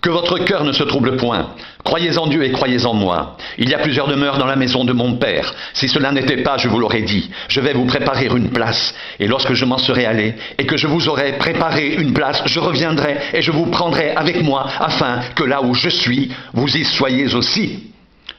Que votre cœur ne se trouble point. Croyez en Dieu et croyez en moi. Il y a plusieurs demeures dans la maison de mon Père. Si cela n'était pas, je vous l'aurais dit. Je vais vous préparer une place. Et lorsque je m'en serai allé, et que je vous aurai préparé une place, je reviendrai et je vous prendrai avec moi, afin que là où je suis, vous y soyez aussi.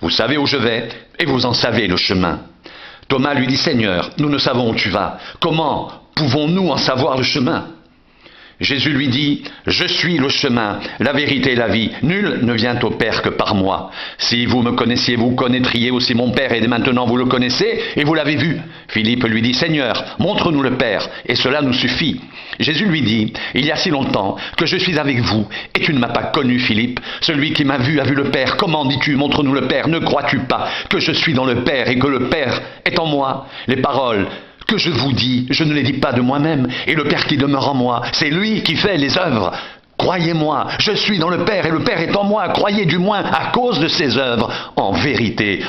Vous savez où je vais, et vous en savez le chemin. Thomas lui dit, Seigneur, nous ne savons où tu vas. Comment pouvons-nous en savoir le chemin ? Jésus lui dit, je suis le chemin, la vérité et la vie. Nul ne vient au Père que par moi. Si vous me connaissiez, vous connaîtriez aussi mon Père, et maintenant vous le connaissez et vous l'avez vu. Philippe lui dit, Seigneur, montre-nous le Père, et cela nous suffit. Jésus lui dit, il y a si longtemps que je suis avec vous, et tu ne m'as pas connu, Philippe. Celui qui m'a vu a vu le Père. Comment dis-tu, montre-nous le Père? Ne crois-tu pas que je suis dans le Père et que le Père est en moi? Les paroles que je vous dis, je ne les dis pas de moi-même, et le Père qui demeure en moi, c'est lui qui fait les œuvres. Croyez-moi, je suis dans le Père et le Père est en moi, croyez du moins à cause de ses œuvres. En vérité,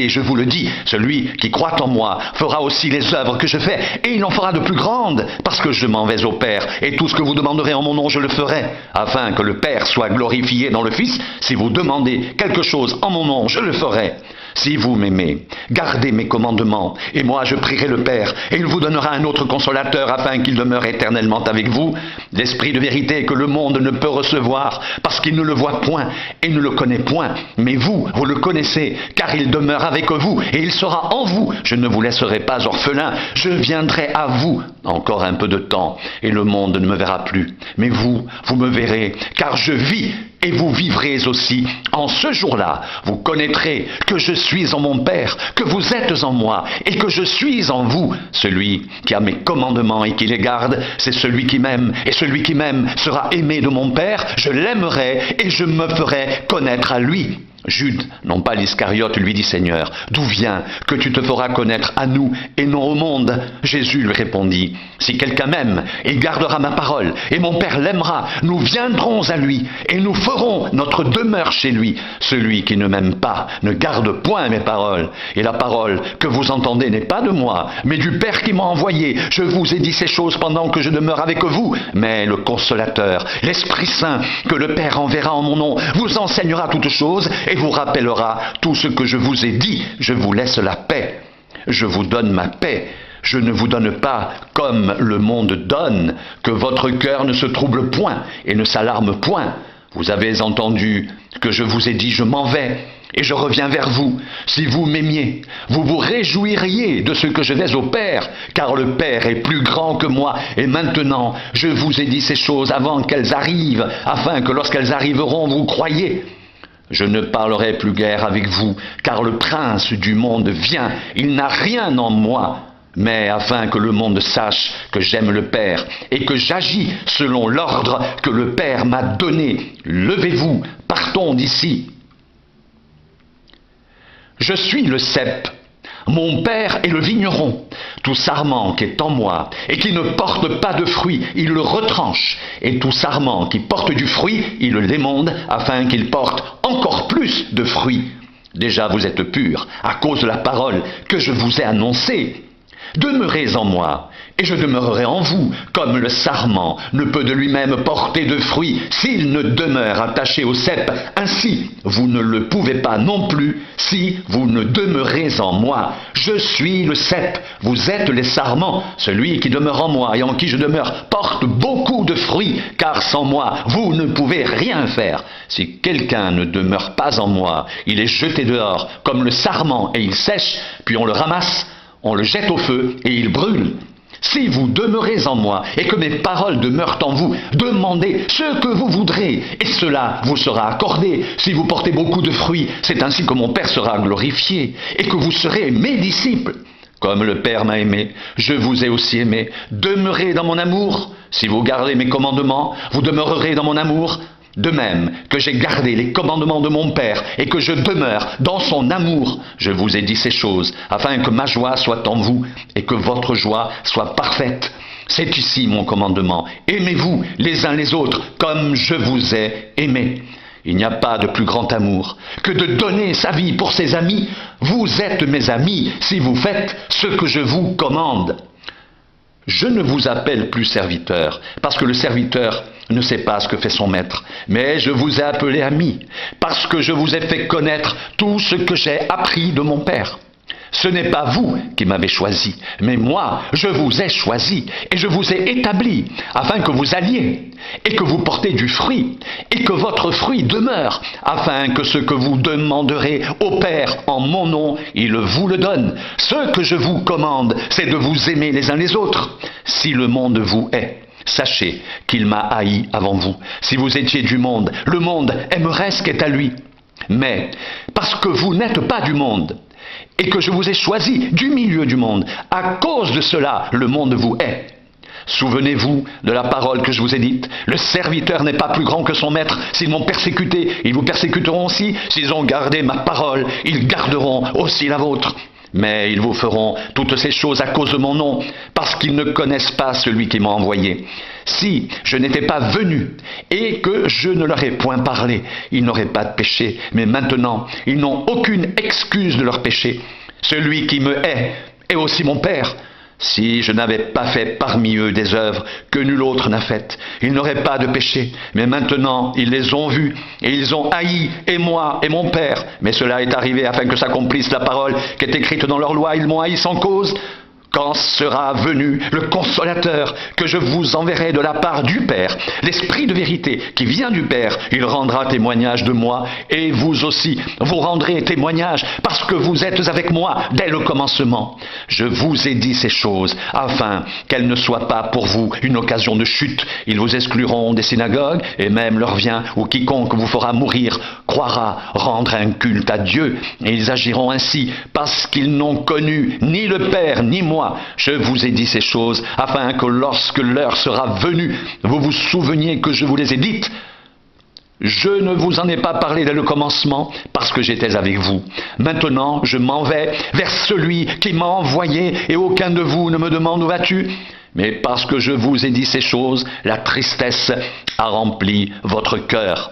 je vous le dis, celui qui croit en moi fera aussi les œuvres que je fais, et il en fera de plus grandes, parce que je m'en vais au Père, et tout ce que vous demanderez en mon nom, je le ferai, afin que le Père soit glorifié dans le Fils. Si vous demandez quelque chose en mon nom, je le ferai. Si vous m'aimez, gardez mes commandements, et moi je prierai le Père, et il vous donnera un autre consolateur, afin qu'il demeure éternellement avec vous, l'Esprit de vérité que le monde ne peut recevoir, parce qu'il ne le voit point, et ne le connaît point. Mais vous le connaissez, car il demeure avec vous, et il sera en vous. Je ne vous laisserai pas orphelin, je viendrai à vous. Encore un peu de temps, et le monde ne me verra plus. Mais vous me verrez, car je vis, et vous vivrez aussi. En ce jour-là, vous connaîtrez que je suis en mon Père, que vous êtes en moi, et que je suis en vous. Celui qui a mes commandements et qui les garde, c'est celui qui m'aime. Et celui qui m'aime sera aimé de mon Père. Je l'aimerai et je me ferai connaître à lui. Jude, non pas l'Iscariote, lui dit, Seigneur, d'où vient que tu te feras connaître à nous et non au monde? Jésus lui répondit, si quelqu'un m'aime, il gardera ma parole, et mon Père l'aimera. Nous viendrons à lui, et nous ferons notre demeure chez lui. Celui qui ne m'aime pas ne garde point mes paroles, et la parole que vous entendez n'est pas de moi, mais du Père qui m'a envoyé. Je vous ai dit ces choses pendant que je demeure avec vous, mais le Consolateur, l'Esprit Saint, que le Père enverra en mon nom, vous enseignera toutes choses, et vous rappellera tout ce que je vous ai dit. Je vous laisse la paix. Je vous donne ma paix. Je ne vous donne pas comme le monde donne, que votre cœur ne se trouble point et ne s'alarme point. Vous avez entendu que je vous ai dit, je m'en vais et je reviens vers vous. Si vous m'aimiez, vous vous réjouiriez de ce que je vais au Père, car le Père est plus grand que moi. Et maintenant, je vous ai dit ces choses avant qu'elles arrivent, afin que lorsqu'elles arriveront, vous croyiez. Je ne parlerai plus guère avec vous, car le prince du monde vient. Il n'a rien en moi, mais afin que le monde sache que j'aime le Père et que j'agis selon l'ordre que le Père m'a donné. Levez-vous, partons d'ici. Je suis le cep. Mon Père est le vigneron. Tout sarment qui est en moi et qui ne porte pas de fruit, il le retranche. Et tout sarment qui porte du fruit, il l'émonde, afin qu'il porte encore plus de fruits. Déjà vous êtes purs, à cause de la parole que je vous ai annoncée. Demeurez en moi, et je demeurerai en vous, comme le sarment ne peut de lui-même porter de fruits s'il ne demeure attaché au cep. Ainsi, vous ne le pouvez pas non plus si vous ne demeurez en moi. Je suis le cep, vous êtes les sarments. Celui qui demeure en moi et en qui je demeure porte beaucoup de fruits, car sans moi, vous ne pouvez rien faire. Si quelqu'un ne demeure pas en moi, il est jeté dehors comme le sarment et il sèche, puis on le ramasse, on le jette au feu et il brûle. Si vous demeurez en moi et que mes paroles demeurent en vous, demandez ce que vous voudrez et cela vous sera accordé. Si vous portez beaucoup de fruits, c'est ainsi que mon Père sera glorifié et que vous serez mes disciples. Comme le Père m'a aimé, je vous ai aussi aimé. Demeurez dans mon amour. Si vous gardez mes commandements, vous demeurerez dans mon amour. De même que j'ai gardé les commandements de mon Père et que je demeure dans son amour, je vous ai dit ces choses, afin que ma joie soit en vous et que votre joie soit parfaite. C'est ici mon commandement. Aimez-vous les uns les autres comme je vous ai aimé. Il n'y a pas de plus grand amour que de donner sa vie pour ses amis. Vous êtes mes amis si vous faites ce que je vous commande. Je ne vous appelle plus serviteur, parce que le serviteur ne sait pas ce que fait son maître, mais je vous ai appelé ami, parce que je vous ai fait connaître tout ce que j'ai appris de mon Père. Ce n'est pas vous qui m'avez choisi, mais moi, je vous ai choisi, et je vous ai établi, afin que vous alliez, et que vous portez du fruit, et que votre fruit demeure, afin que ce que vous demanderez au Père en mon nom, il vous le donne. Ce que je vous commande, c'est de vous aimer les uns les autres. Si le monde vous hait, sachez qu'il m'a haï avant vous. Si vous étiez du monde, le monde aimerait ce qui est à lui. Mais parce que vous n'êtes pas du monde, et que je vous ai choisi du milieu du monde, à cause de cela, le monde vous hait. Souvenez-vous de la parole que je vous ai dite. Le serviteur n'est pas plus grand que son maître. S'ils m'ont persécuté, ils vous persécuteront aussi. S'ils ont gardé ma parole, ils garderont aussi la vôtre. Mais ils vous feront toutes ces choses à cause de mon nom, parce qu'ils ne connaissent pas celui qui m'a envoyé. Si je n'étais pas venu et que je ne leur ai point parlé, ils n'auraient pas de péché. Mais maintenant, ils n'ont aucune excuse de leur péché. Celui qui me hait est aussi mon Père. Si je n'avais pas fait parmi eux des œuvres que nul autre n'a faites, ils n'auraient pas de péché. Mais maintenant, ils les ont vus, et ils ont haï, et moi, et mon Père. Mais cela est arrivé afin que s'accomplisse la parole qui est écrite dans leur loi. Ils m'ont haï sans cause. Quand sera venu le Consolateur que je vous enverrai de la part du Père, l'Esprit de vérité qui vient du Père, il rendra témoignage de moi, et vous aussi, vous rendrez témoignage, parce que vous êtes avec moi dès le commencement. Je vous ai dit ces choses, afin qu'elles ne soient pas pour vous une occasion de chute. Ils vous excluront des synagogues, et même l'heure vient où quiconque vous fera mourir croira rendre un culte à Dieu, et ils agiront ainsi, parce qu'ils n'ont connu ni le Père ni moi. Je vous ai dit ces choses, afin que lorsque l'heure sera venue, vous vous souveniez que je vous les ai dites. Je ne vous en ai pas parlé dès le commencement, parce que j'étais avec vous. Maintenant, je m'en vais vers celui qui m'a envoyé, et aucun de vous ne me demande où vas-tu. Mais parce que je vous ai dit ces choses, la tristesse a rempli votre cœur.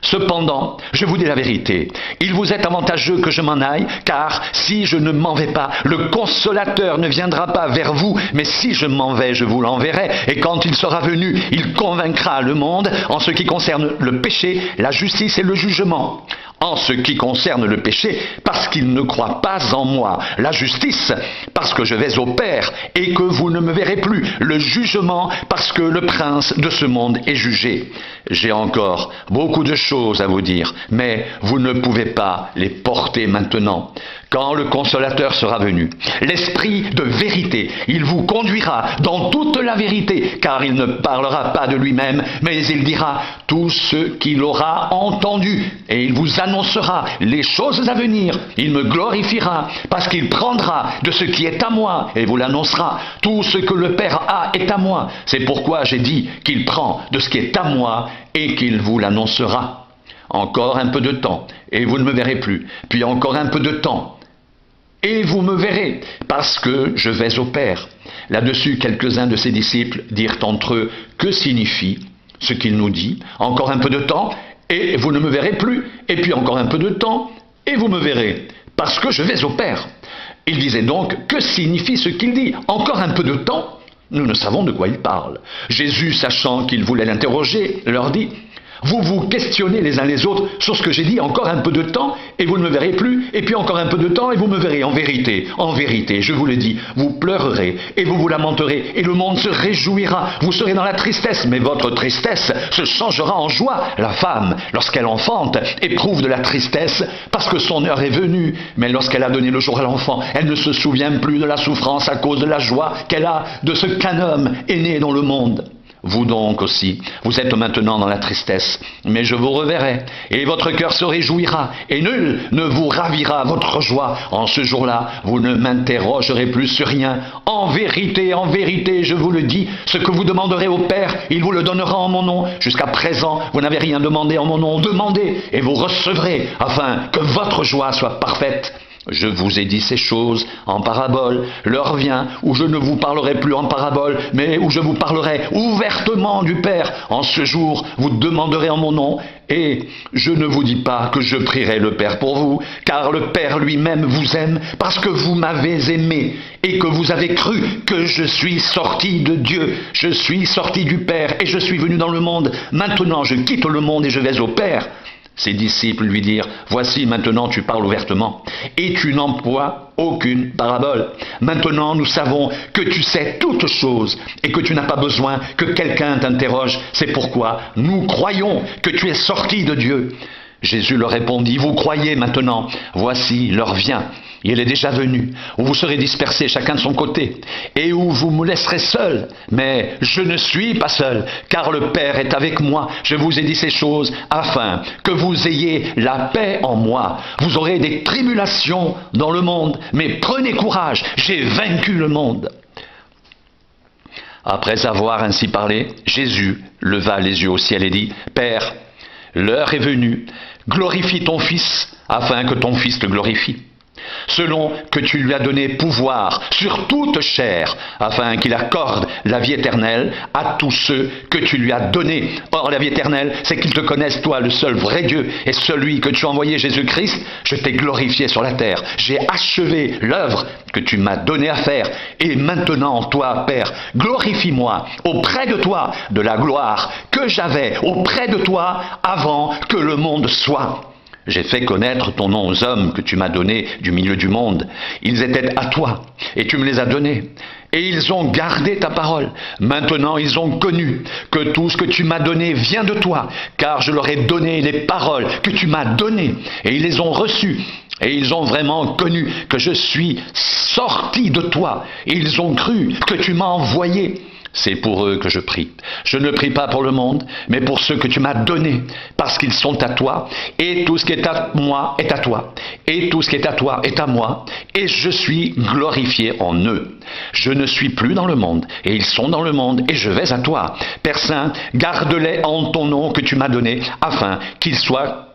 Cependant, je vous dis la vérité, il vous est avantageux que je m'en aille, car si je ne m'en vais pas, le Consolateur ne viendra pas vers vous, mais si je m'en vais, je vous l'enverrai, et quand il sera venu, il convaincra le monde en ce qui concerne le péché, la justice et le jugement. En ce qui concerne le péché, parce qu'il ne croit pas en moi, la justice, parce que je vais au Père, et que vous ne me verrez plus, le jugement, parce que le prince de ce monde est jugé. J'ai encore beaucoup de choses à vous dire, mais vous ne pouvez pas les porter maintenant. Quand le Consolateur sera venu, l'Esprit de vérité, il vous conduira dans toute la vérité, car il ne parlera pas de lui-même, mais il dira tout ce qu'il aura entendu, et il vous annoncera les choses à venir. Il me glorifiera, parce qu'il prendra de ce qui est à moi, et vous l'annoncera. Tout ce que le Père a est à moi. C'est pourquoi j'ai dit qu'il prend de ce qui est à moi, et qu'il vous l'annoncera. Encore un peu de temps, et vous ne me verrez plus. Puis encore un peu de temps, et vous me verrez, parce que je vais au Père. Là-dessus, quelques-uns de ses disciples dirent entre eux, que signifie ce qu'il nous dit? Encore un peu de temps, et vous ne me verrez plus. Et puis encore un peu de temps, et vous me verrez, parce que je vais au Père. Ils disaient donc, que signifie ce qu'il dit? Encore un peu de temps? Nous ne savons de quoi il parle. Jésus, sachant qu'ils voulaient l'interroger, leur dit, vous vous questionnez les uns les autres sur ce que j'ai dit, encore un peu de temps, et vous ne me verrez plus, et puis encore un peu de temps, et vous me verrez. En vérité, je vous le dis, vous pleurerez, et vous vous lamenterez, et le monde se réjouira. Vous serez dans la tristesse, mais votre tristesse se changera en joie. La femme, lorsqu'elle enfante, éprouve de la tristesse, parce que son heure est venue, mais lorsqu'elle a donné le jour à l'enfant, elle ne se souvient plus de la souffrance à cause de la joie qu'elle a de ce qu'un homme est né dans le monde. Vous donc aussi, vous êtes maintenant dans la tristesse, mais je vous reverrai, et votre cœur se réjouira, et nul ne vous ravira votre joie. En ce jour-là, vous ne m'interrogerez plus sur rien. En vérité, je vous le dis, ce que vous demanderez au Père, il vous le donnera en mon nom. Jusqu'à présent, vous n'avez rien demandé en mon nom. Demandez, et vous recevrez, afin que votre joie soit parfaite. Je vous ai dit ces choses en parabole. L'heure vient où je ne vous parlerai plus en parabole, mais où je vous parlerai ouvertement du Père. En ce jour, vous demanderez en mon nom, et je ne vous dis pas que je prierai le Père pour vous, car le Père lui-même vous aime, parce que vous m'avez aimé, et que vous avez cru que je suis sorti de Dieu. Je suis sorti du Père, et je suis venu dans le monde. Maintenant, je quitte le monde et je vais au Père. Ses disciples lui dirent, « Voici, maintenant tu parles ouvertement, et tu n'emploies aucune parabole. Maintenant nous savons que tu sais toutes choses, et que tu n'as pas besoin que quelqu'un t'interroge. C'est pourquoi nous croyons que tu es sorti de Dieu. » Jésus leur répondit, « Vous croyez maintenant, voici l'heure vient. Il est déjà venu, où vous serez dispersés chacun de son côté, et où vous me laisserez seul. Mais je ne suis pas seul, car le Père est avec moi. Je vous ai dit ces choses afin que vous ayez la paix en moi. Vous aurez des tribulations dans le monde, mais prenez courage, j'ai vaincu le monde. » Après avoir ainsi parlé, Jésus leva les yeux au ciel et dit, « Père, l'heure est venue, glorifie ton Fils, afin que ton Fils te glorifie. Selon que tu lui as donné pouvoir sur toute chair, afin qu'il accorde la vie éternelle à tous ceux que tu lui as donnés. Or, la vie éternelle, c'est qu'ils te connaissent, toi, le seul vrai Dieu, et celui que tu as envoyé, Jésus-Christ. Je t'ai glorifié sur la terre. J'ai achevé l'œuvre que tu m'as donné à faire. Et maintenant, toi, Père, glorifie-moi auprès de toi de la gloire que j'avais auprès de toi avant que le monde soit. J'ai fait connaître ton nom aux hommes que tu m'as donnés du milieu du monde. Ils étaient à toi, et tu me les as donnés. Et ils ont gardé ta parole. Maintenant, ils ont connu que tout ce que tu m'as donné vient de toi, car je leur ai donné les paroles que tu m'as données, et ils les ont reçues. Et ils ont vraiment connu que je suis sorti de toi, et ils ont cru que tu m'as envoyé. C'est pour eux que je prie. Je ne prie pas pour le monde, mais pour ceux que tu m'as donnés, parce qu'ils sont à toi, et tout ce qui est à moi est à toi, et tout ce qui est à toi est à moi, et je suis glorifié en eux. Je ne suis plus dans le monde, et ils sont dans le monde, et je vais à toi. Père Saint, garde-les en ton nom que tu m'as donné, afin qu'ils soient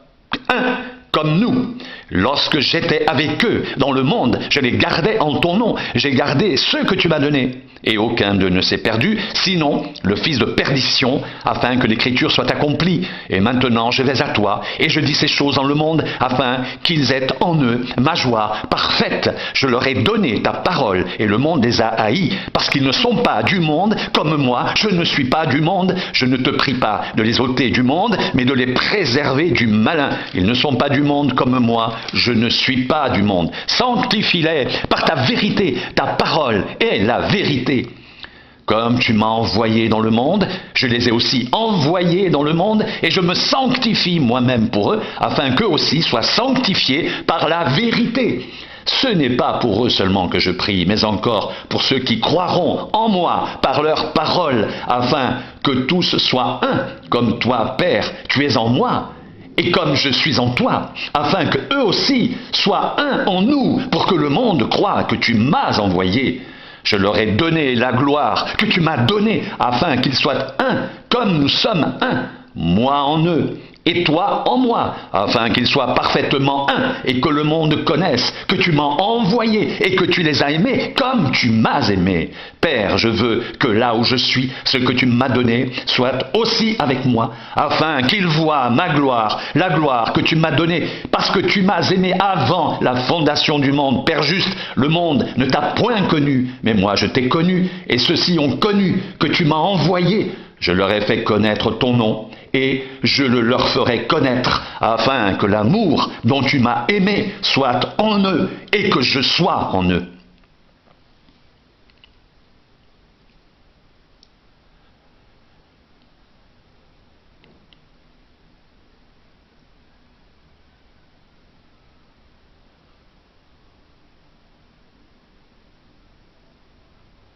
un comme nous. Lorsque j'étais avec eux dans le monde, je les gardais en ton nom. J'ai gardé ceux que tu m'as donnés. Et aucun d'eux ne s'est perdu, sinon le fils de perdition, afin que l'écriture soit accomplie. Et maintenant je vais à toi, et je dis ces choses dans le monde, afin qu'ils aient en eux ma joie parfaite. Je leur ai donné ta parole, et le monde les a haïs, parce qu'ils ne sont pas du monde, comme moi, je ne suis pas du monde. Je ne te prie pas de les ôter du monde, mais de les préserver du malin. Ils ne sont pas du monde comme moi, je ne suis pas du monde. Sanctifie-les par ta vérité, ta parole est la vérité. Comme tu m'as envoyé dans le monde, je les ai aussi envoyés dans le monde, et je me sanctifie moi-même pour eux, afin qu'eux aussi soient sanctifiés par la vérité. Ce n'est pas pour eux seulement que je prie, mais encore pour ceux qui croiront en moi par leur parole, afin que tous soient un, comme toi, Père, tu es en moi, et comme je suis en toi, afin que eux aussi soient un en nous, pour que le monde croie que tu m'as envoyé. Je leur ai donné la gloire que tu m'as donnée, afin qu'ils soient un, comme nous sommes un, moi en eux, et toi en moi, afin qu'ils soient parfaitement un, et que le monde connaisse que tu m'as envoyé, et que tu les as aimés comme tu m'as aimé. Père, je veux que là où je suis, ce que tu m'as donné, soit aussi avec moi, afin qu'ils voient ma gloire, la gloire que tu m'as donnée, parce que tu m'as aimé avant la fondation du monde. Père juste, le monde ne t'a point connu, mais moi je t'ai connu, et ceux-ci ont connu que tu m'as envoyé. Je leur ai fait connaître ton nom, et je le leur ferai connaître, afin que l'amour dont tu m'as aimé soit en eux, et que je sois en eux.